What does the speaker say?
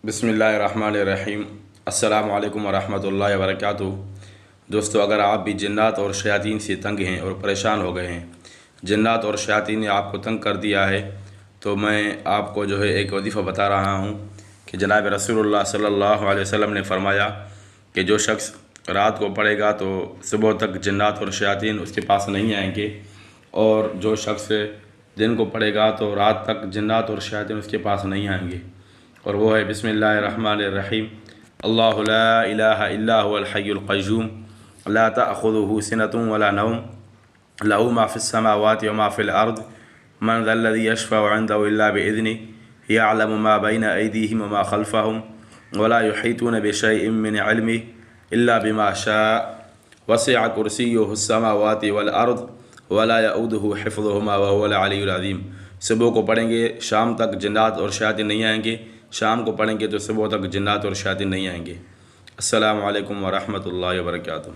بسم اللہ الرحمن الرحیم۔ السلام علیکم ورحمۃ اللہ وبرکاتہ۔ دوستو، اگر آپ بھی جنات اور شیاطین سے تنگ ہیں اور پریشان ہو گئے ہیں، جنات اور شیاطین نے آپ کو تنگ کر دیا ہے، تو میں آپ کو ایک وظیفہ بتا رہا ہوں کہ جناب رسول اللہ صلی اللہ علیہ وسلم نے فرمایا کہ جو شخص رات کو پڑھے گا تو صبح تک جنات اور شیاطین اس کے پاس نہیں آئیں گے، اور جو شخص دن کو پڑھے گا تو رات تک جنات اور شیاطین اس کے پاس نہیں آئیں گے، اور وہ ہے بسم اللہ الرحمن الرحیم۔ اللہ لا الہ الا هو الحی القیوم لا تأخذه سنة ولا نوم له ما في السماوات وما في الأرض من ذا الذي يشفع عنده إلا بإذنه يعلم ما بين أيديهم وما خلفهم ولا يحيطون بشيء من علمه إلا بما شاء وسع كرسيه السماوات والأرض ولا يؤوده حفظهما وهو العلي العظيم۔ صبح کو پڑھیں گے شام تک جنات اور شیاطین نہیں آئیں گے، شام کو پڑھیں گے تو صبح تک جنات اور شیاطین نہیں آئیں گے۔ السلام علیکم ورحمۃ اللہ وبرکاتہ۔